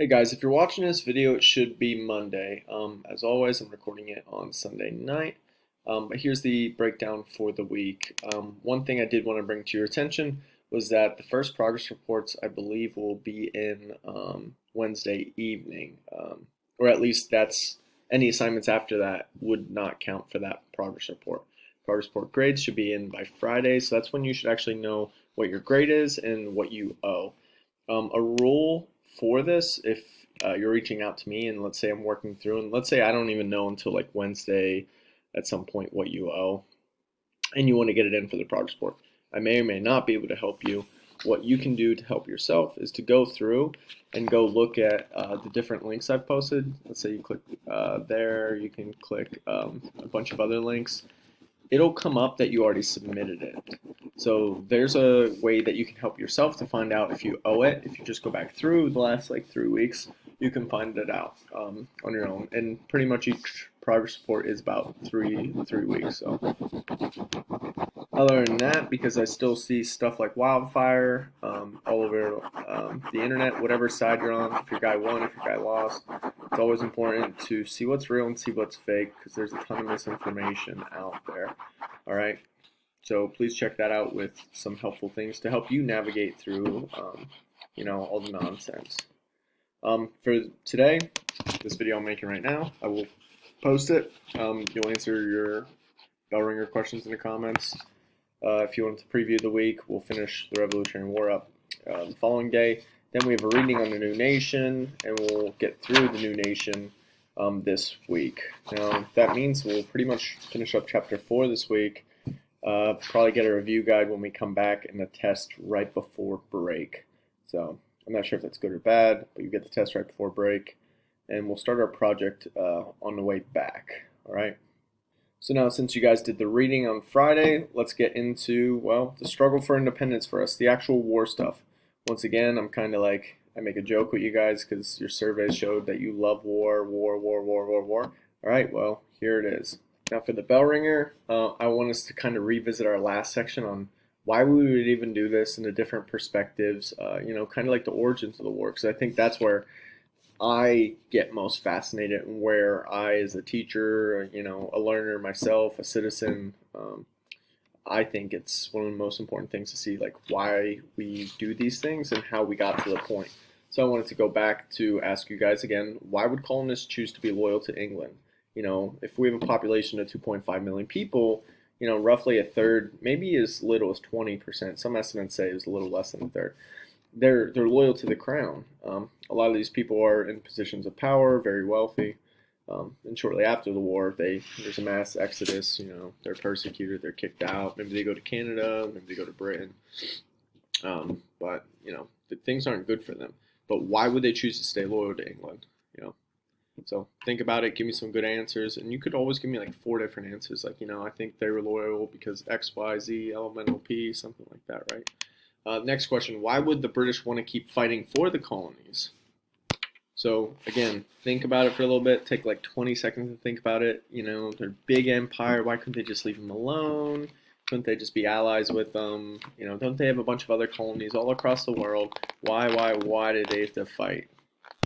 Hey guys, if you're watching this video, it should be Monday. As always, I'm recording it on Sunday night. But here's the breakdown for the week. One thing I did want to bring to your attention was that the first progress reports, I believe, will be in Wednesday evening, or at least that's any assignments after that would not count for that progress report. Progress report grades should be in by Friday, so that's when you should actually know what your grade is and what you owe. A rule for this, if you're reaching out to me and let's say I'm working through, and let's say I don't even know until like Wednesday at some point what you owe, and you want to get it in for the progress report, I may or may not be able to help you. What you can do to help yourself is to go through and go look at the different links I've posted. Let's say you click there, you can click a bunch of other links. It'll come up that you already submitted it. So there's a way that you can help yourself to find out if you owe it. If you just go back through the last like 3 weeks, you can find it out on your own. And pretty much each progress report is about three weeks. So other than that, because I still see stuff like wildfire all over the internet, whatever side you're on, if your guy won, if your guy lost, it's always important to see what's real and see what's fake because there's a ton of misinformation out there. All right. So please check that out with some helpful things to help you navigate through, all the nonsense. For today, this video I'm making right now, I will post it. You'll answer your bell ringer questions in the comments. If you want to preview the week, we'll finish the Revolutionary War up the following day. Then we have a reading on the New Nation, and we'll get through the New Nation this week. Now, that means we'll pretty much finish up Chapter 4 this week. Probably get a review guide when we come back and a test right before break. So I'm not sure if that's good or bad, but you get the test right before break, and we'll start our project on the way back. All right. So now, since you guys did the reading on Friday, let's get into, well, the struggle for independence for us, the actual war stuff. Once again, I'm kind of like, I make a joke with you guys because your surveys showed that you love war. All right, well, here it is. Now for the bell ringer, I want us to kind of revisit our last section on why we would even do this and the different perspectives, kind of like the origins of the war, because I think that's where I get most fascinated and where I, as a teacher, a learner myself, a citizen, I think it's one of the most important things to see, like why we do these things and how we got to the point. So I wanted to go back to ask you guys again, why would colonists choose to be loyal to England? If we have a population of 2.5 million people, roughly a third, maybe as little as 20%, some estimates say it's a little less than a third, they're loyal to the crown. A lot of these people are in positions of power, very wealthy, and shortly after the war, there's a mass exodus. They're persecuted, they're kicked out. Maybe they go to Canada, maybe they go to Britain. But things aren't good for them. But why would they choose to stay loyal to England? So think about it. Give me some good answers, and you could always give me like 4 different answers. Like I think they were loyal because X, Y, Z, elemental P, something like that, right? Next question, why would the British want to keep fighting for the colonies? So again, think about it for a little bit. Take like 20 seconds to think about it. They're big empire. Why couldn't they just leave them alone? Couldn't they just be allies with them? Don't they have a bunch of other colonies all across the world? Why did they have to fight?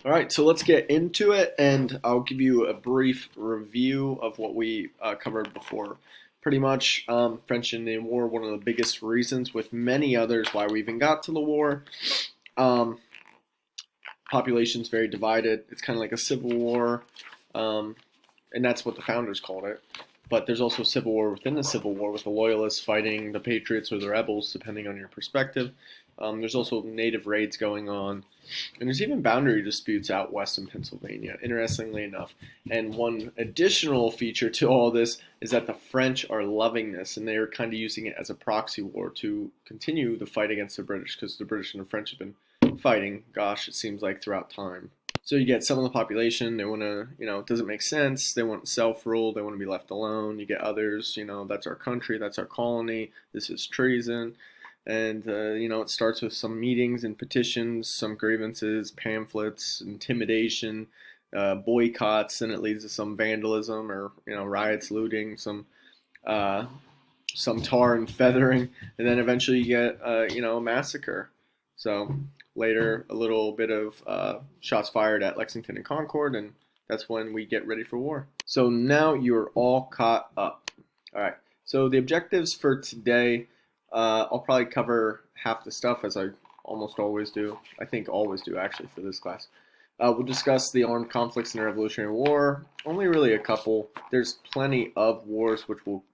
All right, so let's get into it, and I'll give you a brief review of what we covered before. Pretty much, French Indian War, one of the biggest reasons, with many others, why we even got to the war. Population's very divided. It's kind of like a civil war, and that's what the founders called it. But there's also a civil war within the civil war, with the loyalists fighting the patriots or the rebels, depending on your perspective. There's also native raids going on, and there's even boundary disputes out west in Pennsylvania, interestingly enough. And one additional feature to all this is that the French are loving this, and they're kind of using it as a proxy war to continue the fight against the British, because the British and the French have been fighting, gosh, it seems like throughout time. So you get some of the population, they want to, it doesn't make sense, they want self-rule, they want to be left alone. You get others, that's our country, that's our colony, this is treason. And, it starts with some meetings and petitions, some grievances, pamphlets, intimidation, boycotts, and it leads to some vandalism or, riots, looting, some tar and feathering, and then eventually you get, a massacre. So later, a little bit of shots fired at Lexington and Concord, and that's when we get ready for war. So now you're all caught up. All right. So the objectives for today, I'll probably cover half the stuff as I almost always do. I think always do actually for this class. We'll discuss the armed conflicts in the Revolutionary War. Only really a couple. There's plenty of wars which will,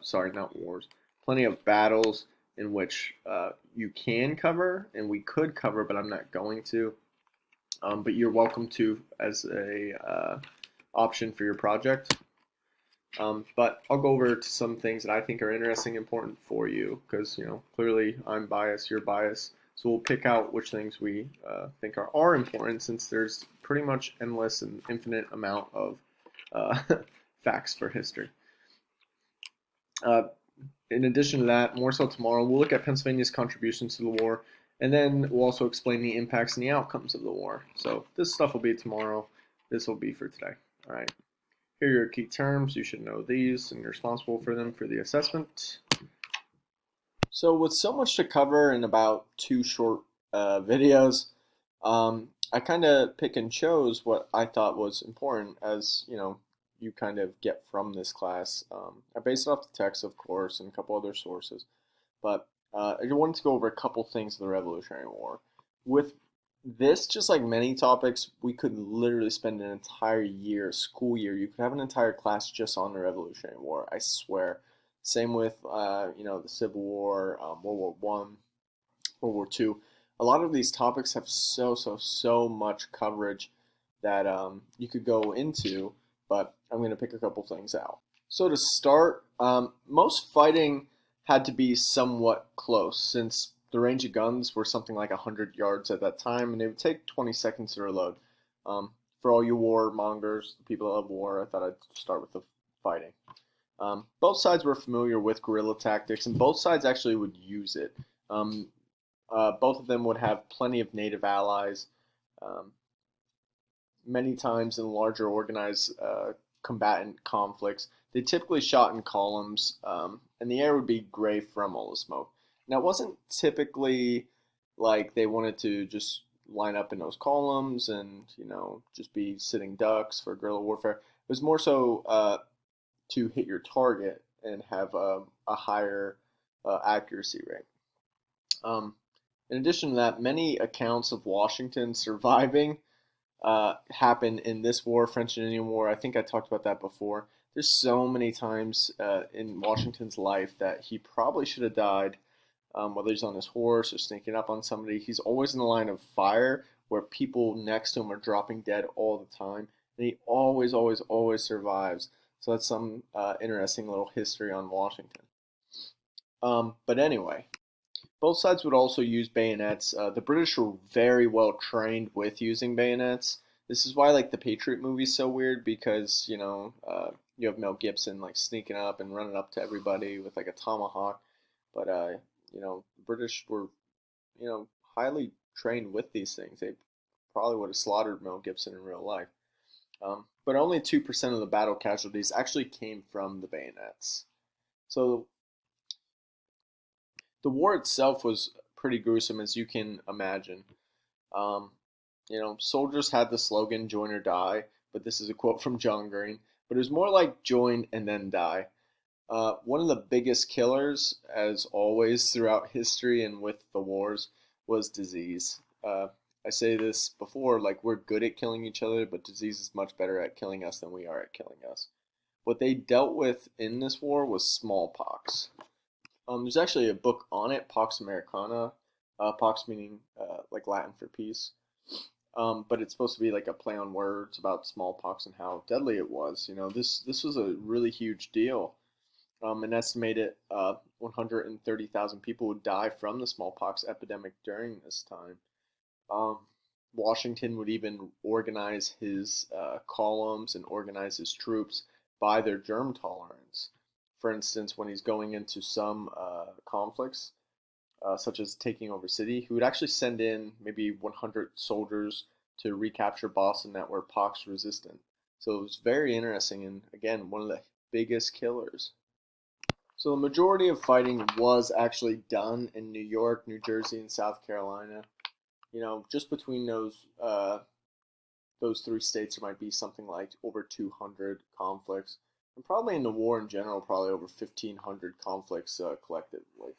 sorry, not wars. Plenty of battles in which you can cover and we could cover, but I'm not going to. But you're welcome to as a option for your project. But I'll go over to some things that I think are interesting and important for you because, clearly I'm biased, you're biased. So we'll pick out which things we think are important since there's pretty much endless and infinite amount of facts for history. In addition to that, more so tomorrow, we'll look at Pennsylvania's contributions to the war, and then we'll also explain the impacts and the outcomes of the war. So this stuff will be tomorrow. This will be for today. All right. Here are your key terms. You should know these, and you're responsible for them for the assessment. So with so much to cover in about 2 short videos, I kind of pick and chose what I thought was important as, you kind of get from this class. I based it off the text, of course, and a couple other sources. But I wanted to go over a couple things of the Revolutionary War. With this, just like many topics, we could literally spend an entire year, school year. You could have an entire class just on the Revolutionary War, I swear. Same with, the Civil War, World War I, World War II. A lot of these topics have so much coverage that you could go into, but I'm going to pick a couple things out. So to start, most fighting had to be somewhat close since the range of guns were something like 100 yards at that time, and it would take 20 seconds to reload. For all you warmongers, the people that love war, I thought I'd start with the fighting. Both sides were familiar with guerrilla tactics, and both sides actually would use it. Both of them would have plenty of native allies. Many times in larger organized combatant conflicts, they typically shot in columns, and the air would be gray from all the smoke. Now, it wasn't typically like they wanted to just line up in those columns and, just be sitting ducks for guerrilla warfare. It was more so to hit your target and have a higher accuracy rate. In addition to that, many accounts of Washington surviving happen in this war, French and Indian War. I think I talked about that before. There's so many times in Washington's life that he probably should have died, whether he's on his horse or sneaking up on somebody. He's always in the line of fire where people next to him are dropping dead all the time, and he always survives. So that's some interesting little history on Washington. But anyway, both sides would also use bayonets. The British were very well trained with using bayonets. This is why the Patriot movie is so weird because you have Mel Gibson sneaking up and running up to everybody with a tomahawk, but the British were highly trained with these things. They probably would have slaughtered Mel Gibson in real life. But only 2% of the battle casualties actually came from the bayonets. So the war itself was pretty gruesome, as you can imagine. Soldiers had the slogan "Join or Die," but this is a quote from John Green. But it was more like "Join and then die." One of the biggest killers, as always throughout history and with the wars, was disease. I say this before, we're good at killing each other, but disease is much better at killing us than we are at killing us. What they dealt with in this war was smallpox. There's actually a book on it, Pax Americana, pox meaning Latin for peace. But it's supposed to be a play on words about smallpox and how deadly it was. This was a really huge deal. An estimated 130,000 people would die from the smallpox epidemic during this time. Washington would even organize his columns and organize his troops by their germ tolerance. For instance, when he's going into some conflicts, such as taking over city, he would actually send in maybe 100 soldiers to recapture Boston that were pox resistant. So it was very interesting and, again, one of the biggest killers. So the majority of fighting was actually done in New York, New Jersey, and South Carolina. Just between those three states, there might be something like over 200 conflicts, and probably in the war in general, probably over 1,500 conflicts collectively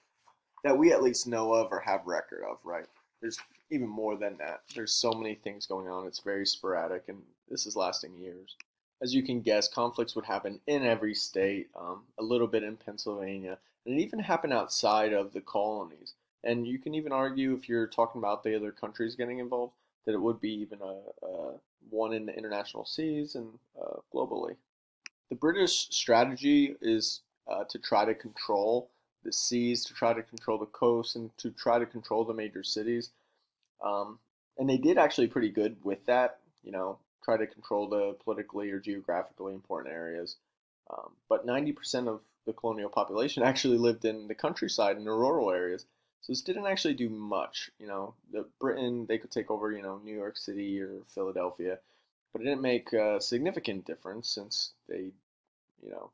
that we at least know of or have record of. Right? There's even more than that. There's so many things going on. It's very sporadic, and this is lasting years. As you can guess, conflicts would happen in every state, a little bit in Pennsylvania, and it even happened outside of the colonies. And you can even argue, if you're talking about the other countries getting involved, that it would be even a one in the international seas and globally. The British strategy is to try to control the seas, to try to control the coast, and to try to control the major cities. Um, and they did actually pretty good with that, try to control the politically or geographically important areas. But 90% of the colonial population actually lived in the countryside and the rural areas. So this didn't actually do much. The Britain, they could take over, New York City or Philadelphia, but it didn't make a significant difference since they,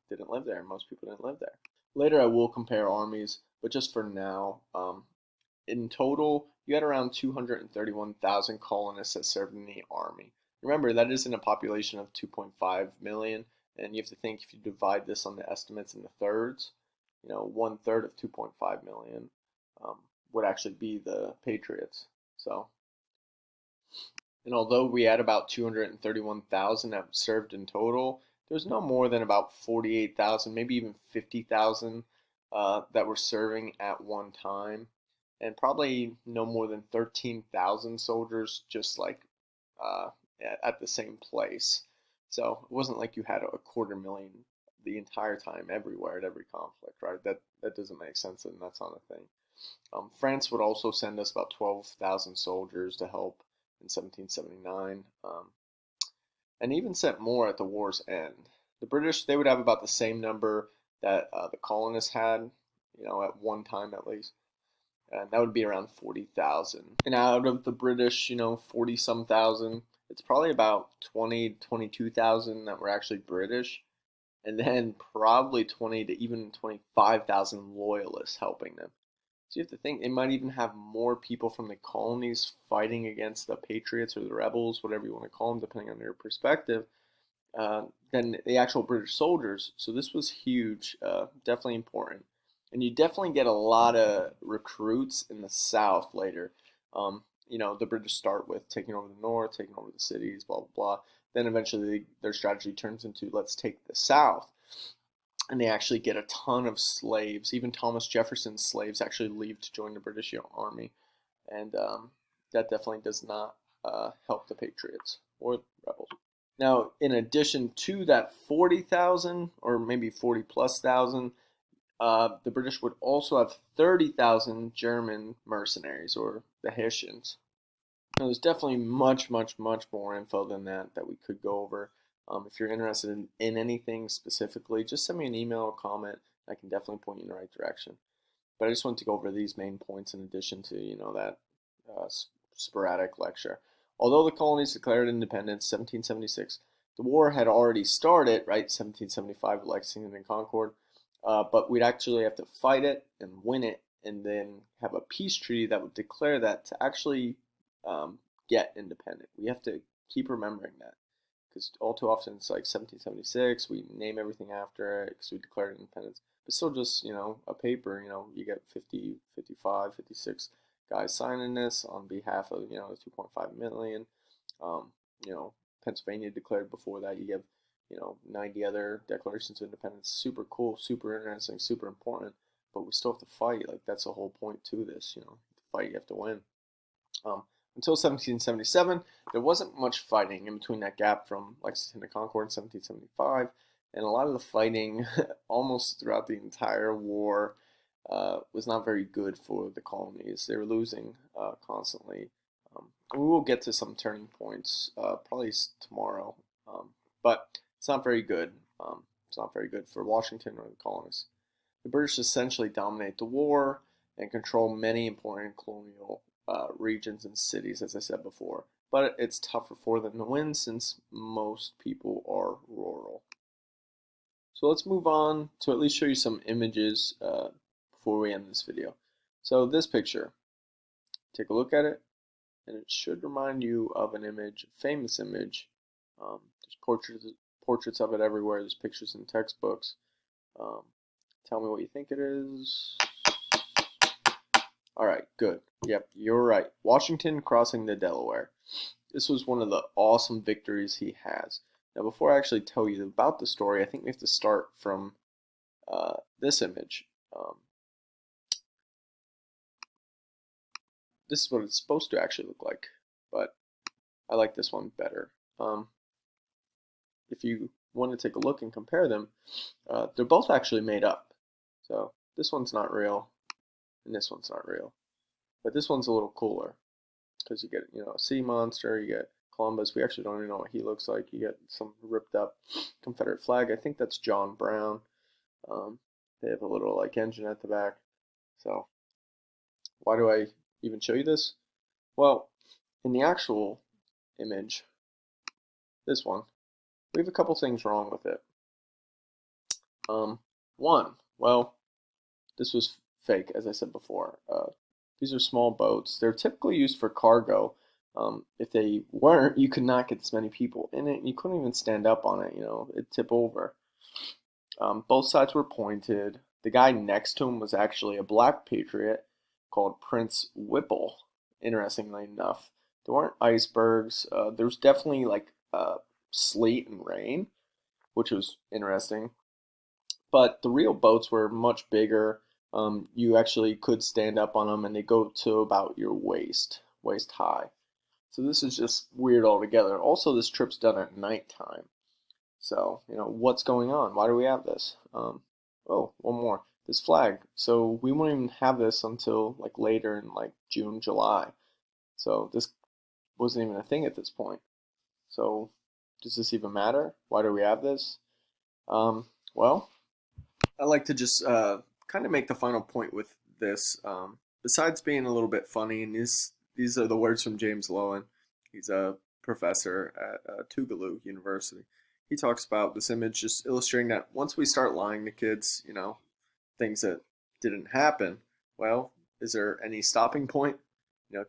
didn't live there. Most people didn't live there. Later, I will compare armies, but just for now, in total, you had around 231,000 colonists that served in the army. Remember, that is in a population of 2.5 million, and you have to think if you divide this on the estimates in the thirds, 1/3 of 2.5 million would actually be the Patriots. So, and although we had about 231,000 that served in total, there's no more than about 48,000, maybe even 50,000 that were serving at one time, and probably no more than 13,000 soldiers just like uh, at the same place. So it wasn't like you had a 250,000 the entire time everywhere at every conflict, right? That doesn't make sense, and that's not a thing. France would also send us about 12,000 soldiers to help in 1779, and even sent more at the war's end. The British, they would have about the same number that the colonists had, at one time at least, and that would be around 40,000. And out of the British, 40 some thousand, it's probably about 20, 22,000 that were actually British, and then probably 20 to even 25,000 loyalists helping them. So you have to think they might even have more people from the colonies fighting against the Patriots or the rebels, whatever you want to call them, depending on your perspective, than the actual British soldiers. So this was huge, definitely important. And you definitely get a lot of recruits in the South later. The British start with taking over the North, taking over the cities, blah, blah, blah. Then eventually their strategy turns into let's take the South. And they actually get a ton of slaves. Even Thomas Jefferson's slaves actually leave to join the British Army. And that definitely does not help the Patriots or the rebels. Now, in addition to that 40,000 or maybe 40 plus thousand, the British would also have 30,000 German mercenaries or the Hessians. Now, there's definitely much, much, much more info than that we could go over. If you're interested in anything specifically, just send me an email or comment. I can definitely point you in the right direction. But I just wanted to go over these main points in addition to, that sporadic lecture. Although the colonies declared independence 1776, the war had already started, right? 1775 with Lexington and Concord. But we'd actually have to fight it and win it and then have a peace treaty that would declare that to actually get independent. We have to keep remembering that because all too often it's like 1776, we name everything after it because we declared independence. But still just, a paper, you get 50, 55, 56 guys signing this on behalf of, the 2.5 million. Pennsylvania declared before that. You have 90 other declarations of independence. Super cool, super interesting, super important. But we still have to fight. Like, that's the whole point to this, to fight, you have to win. Until 1777, there wasn't much fighting in between that gap from Lexington to Concord in 1775. And a lot of the fighting, almost throughout the entire war, was not very good for the colonies. They were losing constantly. We will get to some turning points probably tomorrow, but it's not very good. It's not very good for Washington or the colonists. The British essentially dominate the war and control many important colonial regions and cities, as I said before. But it's tougher for them to win since most people are rural. So let's move on to at least show you some images before we end this video. So this picture, take a look at it, and it should remind you of an image, a famous image. There's portraits of it everywhere. There's pictures in textbooks. Um, tell me what you think it is. All right, good. Yep, you're right. Washington crossing the Delaware. This was one of the awesome victories he has. Now, before I actually tell you about the story, I think we have to start from this image. This is what it's supposed to actually look like, but I like this one better. If you want to take a look and compare them, they're both actually made up. So this one's not real, and this one's not real. But this one's a little cooler, because you get, a sea monster, you get Columbus. We actually don't even know what he looks like. You get some ripped up Confederate flag. I think that's John Brown. They have a little engine at the back. So why do I even show you this? Well, in the actual image, this one, we have a couple things wrong with it. One, well, this was fake, as I said before. These are small boats. They're typically used for cargo. If they weren't, you could not get this many people in it. You couldn't even stand up on it. It'd tip over. Both sides were pointed. The guy next to him was actually a black patriot called Prince Whipple, interestingly enough. There weren't icebergs. There was definitely sleet and rain, which was interesting. But the real boats were much bigger. You actually could stand up on them, and they go to about your waist high. So this is just weird altogether. Also, this trip's done at nighttime. So, what's going on? Why do we have this? Oh, one more. This flag. So we won't even have this until later in June, July. So this wasn't even a thing at this point. So does this even matter? Why do we have this? Well, I like to just kind of make the final point with this. Besides being a little bit funny, and these are the words from James Lowen. He's a professor at Tougaloo University. He talks about this image just illustrating that once we start lying to kids, things that didn't happen, well, is there any stopping point?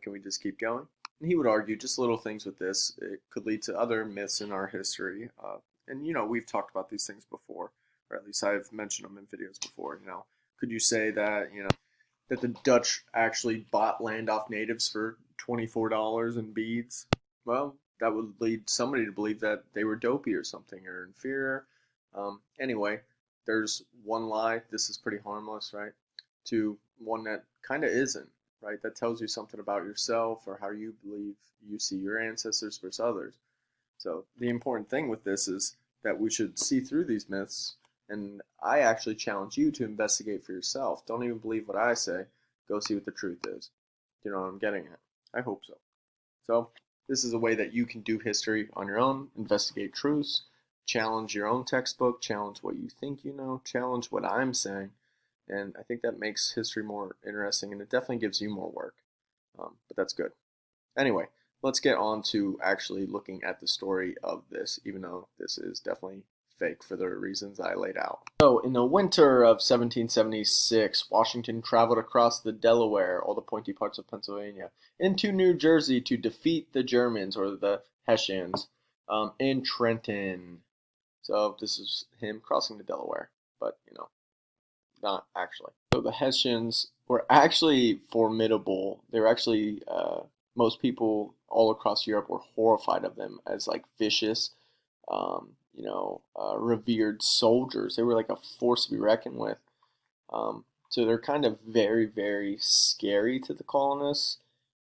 Can we just keep going? And he would argue just little things with this, it could lead to other myths in our history. And we've talked about these things before, or at least I've mentioned them in videos before. Could you say that, that the Dutch actually bought land off natives for $24 in beads? Well, that would lead somebody to believe that they were dopey or something, or inferior. Anyway, there's one lie, this is pretty harmless, right? To one that kind of isn't, right? That tells you something about yourself or how you believe you see your ancestors versus others. So the important thing with this is that we should see through these myths, and I actually challenge you to investigate for yourself. Don't even believe what I say. Go see what the truth is. You know what I'm getting at? I hope so. So this is a way that you can do history on your own, investigate truths, challenge your own textbook, challenge what you think you know, challenge what I'm saying, and I think that makes history more interesting, and it definitely gives you more work, but that's good. Anyway, let's get on to actually looking at the story of this, even though this is definitely fake for the reasons I laid out. So, in the winter of 1776, Washington traveled across the Delaware, all the pointy parts of Pennsylvania, into New Jersey to defeat the Germans, or the Hessians, in Trenton. So this is him crossing the Delaware, but not actually. So the Hessians were actually formidable. They were actually, most people all across Europe were horrified of them as vicious, revered soldiers. They were a force to be reckoned with. So they're kind of very, very scary to the colonists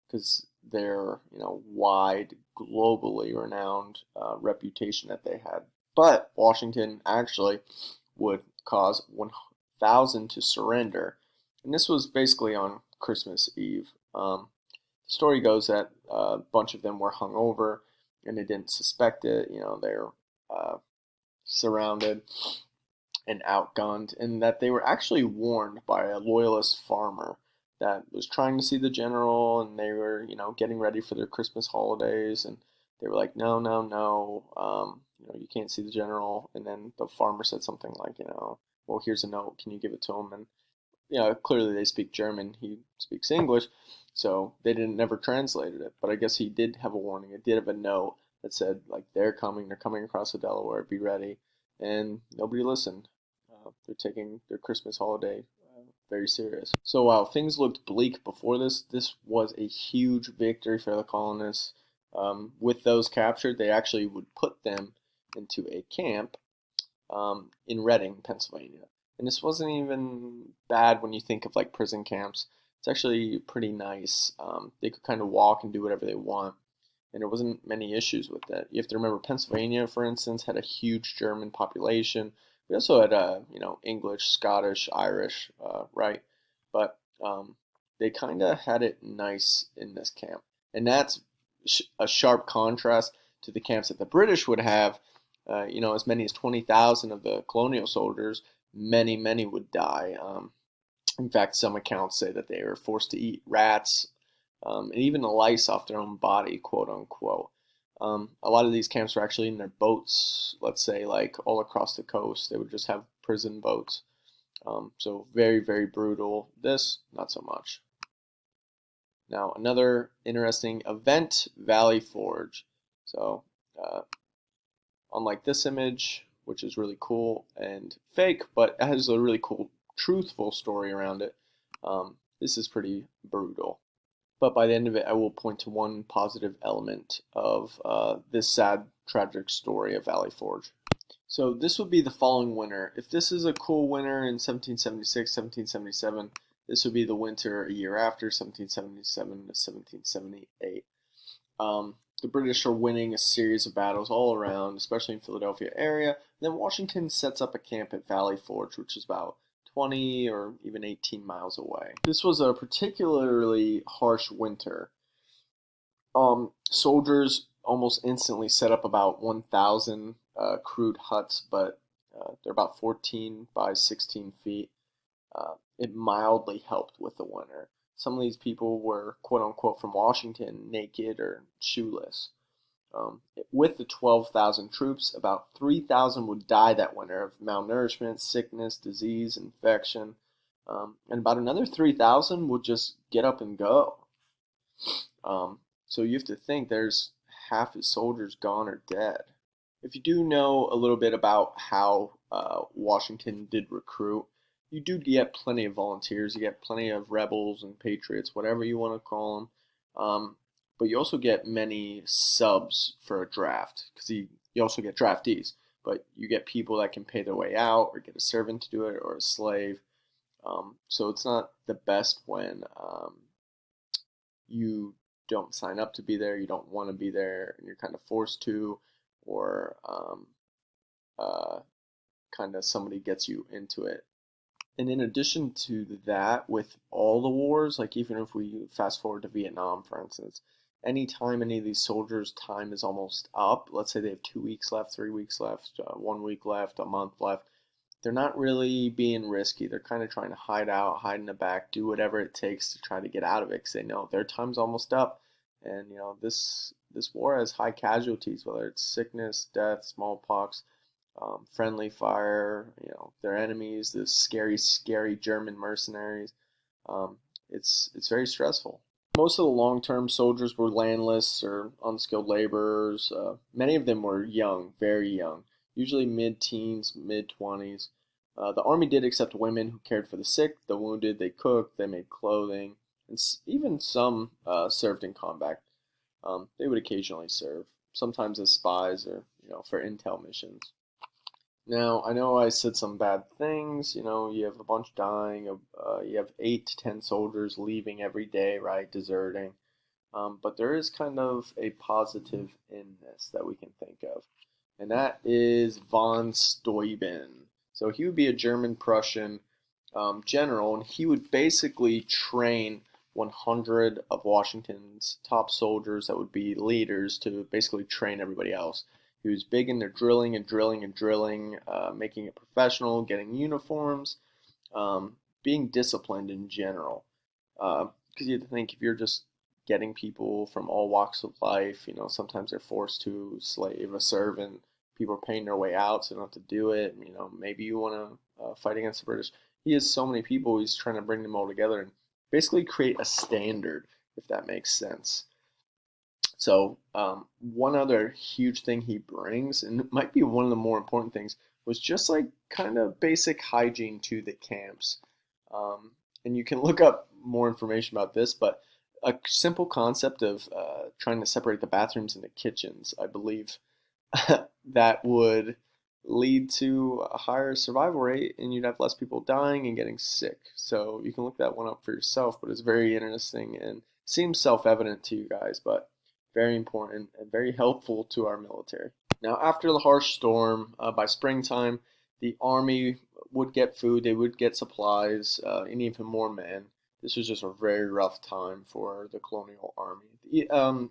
because their, wide, globally renowned reputation that they had. But Washington actually would cause 1,000 to surrender. And this was basically on Christmas Eve. The story goes that a bunch of them were hung over and they didn't suspect it. They're surrounded and outgunned, and that they were actually warned by a loyalist farmer that was trying to see the general, and they were, getting ready for their Christmas holidays, and they were like, no, no, no, you can't see the general. And then the farmer said something like, well, here's a note. Can you give it to him? And clearly they speak German. He speaks English, so they didn't never translated it. But I guess he did have a warning. It did have a note that said like they're coming across the Delaware. Be ready. And nobody listened. They're taking their Christmas holiday very serious. So while things looked bleak before this was a huge victory for the colonists. With those captured, they actually would put them into a camp in Reading, Pennsylvania. And this wasn't even bad when you think of like prison camps. It's actually pretty nice. They could kind of walk and do whatever they want, and there wasn't many issues with that. You have to remember Pennsylvania, for instance, had a huge German population. We also had English, Scottish, Irish, right? But they kind of had it nice in this camp, and that's a sharp contrast to the camps that the British would have. As many as 20,000 of the colonial soldiers, many would die. In fact, some accounts say that they were forced to eat rats and even the lice off their own body, quote unquote. A lot of these camps were actually in their boats, let's say, like all across the coast. They would just have prison boats. So very brutal. This, not so much. Now, another interesting event, Valley Forge. So, unlike this image, which is really cool and fake, but it has a really cool, truthful story around it, this is pretty brutal. But by the end of it, I will point to one positive element of this sad, tragic story of Valley Forge. So this would be the following winter. If this is a cool winter in 1776, 1777, this would be the winter a year after, 1777 to 1778. The British are winning a series of battles all around, especially in Philadelphia area. And then Washington sets up a camp at Valley Forge, which is about 20 or even 18 miles away. This was a particularly harsh winter. Soldiers almost instantly set up about 1,000 crude huts, but they're about 14 by 16 feet. It mildly helped with the winter. Some of these people were, quote unquote, from Washington, naked or shoeless. With the 12,000 troops, about 3,000 would die that winter of malnourishment, sickness, disease, infection, and about another 3,000 would just get up and go. So you have to think there's half his soldiers gone or dead. If you do know a little bit about how Washington did recruit, you do get plenty of volunteers. You get plenty of rebels and patriots, whatever you want to call them. But you also get many subs for a draft, because you also get draftees. But you get people that can pay their way out, or get a servant to do it, or a slave. So it's not the best when you don't sign up to be there, you don't want to be there, and you're kind of forced to, or kind of somebody gets you into it. And in addition to that, with all the wars, like even if we fast forward to Vietnam, for instance, anytime any of these soldiers' time is almost up, let's say they have 2 weeks left, 3 weeks left, 1 week left, a month left, they're not really being risky. They're kind of trying to hide out, hide in the back, do whatever it takes to try to get out of it, because they know their time's almost up. And this war has high casualties, whether it's sickness, death, smallpox, friendly fire, their enemies, the scary German mercenaries. It's very stressful. Most of the long-term soldiers were landless or unskilled laborers. Many of them were young, very young, usually mid-teens, mid-20s. The army did accept women who cared for the sick, the wounded. They cooked, they made clothing, and even some served in combat. They would occasionally serve, sometimes as spies or for intel missions. Now, I know I said some bad things. You have a bunch dying. You have 8 to 10 soldiers leaving every day, right, deserting. But there is kind of a positive in this that we can think of, and that is von Steuben. So he would be a German-Prussian general, and he would basically train 100 of Washington's top soldiers that would be leaders to basically train everybody else. He was big in their drilling, making it professional, getting uniforms, being disciplined in general. Because you have to think, if you're just getting people from all walks of life. You know, sometimes they're forced to slave a servant. People are paying their way out, so they don't have to do it. You know, maybe you want to fight against the British. He has so many people. He's trying to bring them all together and basically create a standard, if that makes sense. So one other huge thing he brings, and it might be one of the more important things, was just like kind of basic hygiene to the camps. Um, and you can look up more information about this, but a simple concept of trying to separate the bathrooms and the kitchens, I believe, that would lead to a higher survival rate and you'd have less people dying and getting sick. So you can look that one up for yourself, but it's very interesting and seems self-evident to you guys, but very important and very helpful to our military. Now, after the harsh storm, by springtime, the army would get food, they would get supplies, and even more men. This was just a very rough time for the colonial army.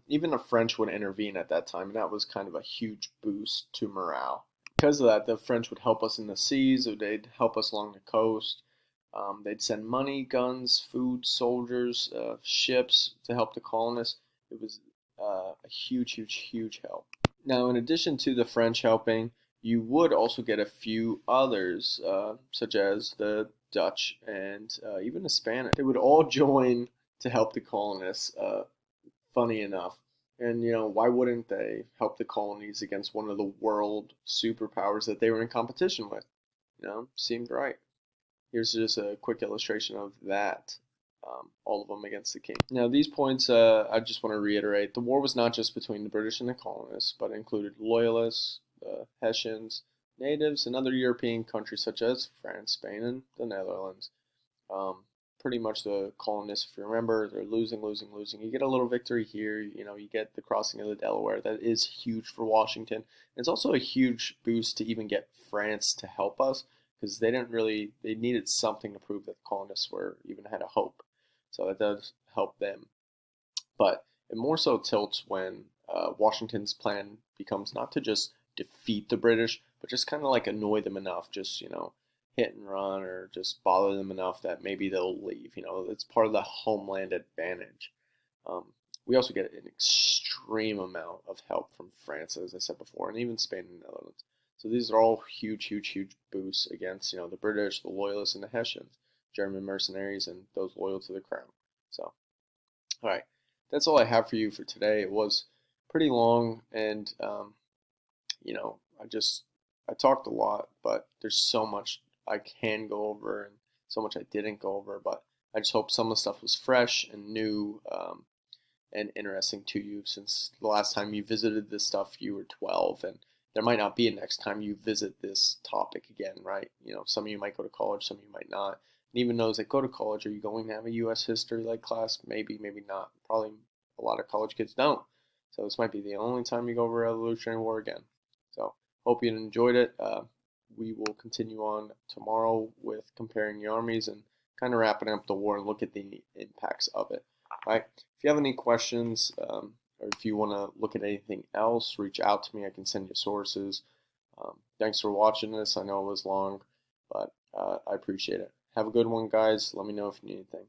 Even the French would intervene at that time, and that was kind of a huge boost to morale. Because of that, the French would help us in the seas, or they'd help us along the coast. They'd send money, guns, food, soldiers, ships to help the colonists. It was a huge, huge, huge help. Now, in addition to the French helping, you would also get a few others, such as the Dutch and even the Spanish. They would all join to help the colonists, funny enough. And, you know, why wouldn't they help the colonies against one of the world superpowers that they were in competition with? You know, seemed right. Here's just a quick illustration of that. All of them against the king. Now, these points, I just want to reiterate. The war was not just between the British and the colonists, but it included loyalists, the Hessians, natives, and other European countries such as France, Spain, and the Netherlands. Pretty much the colonists, if you remember, they're losing, losing, losing. You get a little victory here. You know, you get the crossing of the Delaware. That is huge for Washington. It's also a huge boost to even get France to help us because they didn't really, they needed something to prove that the colonists were even had a hope. So that does help them. But it more so tilts when Washington's plan becomes not to just defeat the British, but just kind of like annoy them enough, just, you know, hit and run or just bother them enough that maybe they'll leave. You know, it's part of the homeland advantage. Um, we also get an extreme amount of help from France, as I said before, and even Spain and the Netherlands. So these are all huge, huge, huge boosts against, you know, the British, the Loyalists, and the Hessians, German mercenaries, and those loyal to the crown. So, all right, that's all I have for you for today. It was pretty long, and you know, I talked a lot, but there's so much I can go over and so much I didn't go over. But I just hope some of the stuff was fresh and new and interesting to you, since the last time you visited this stuff you were 12, and there might not be a next time you visit this topic again, right? You know, some of you might go to college, some of you might not. And even those that go to college, are you going to have a U.S. history like class? Maybe, maybe not. Probably a lot of college kids don't. So this might be the only time you go over Revolutionary War again. So hope you enjoyed it. We will continue on tomorrow with comparing the armies and kind of wrapping up the war and look at the impacts of it. All right. If you have any questions or if you want to look at anything else, reach out to me. I can send you sources. Thanks for watching this. I know it was long, but I appreciate it. Have a good one, guys. Let me know if you need anything.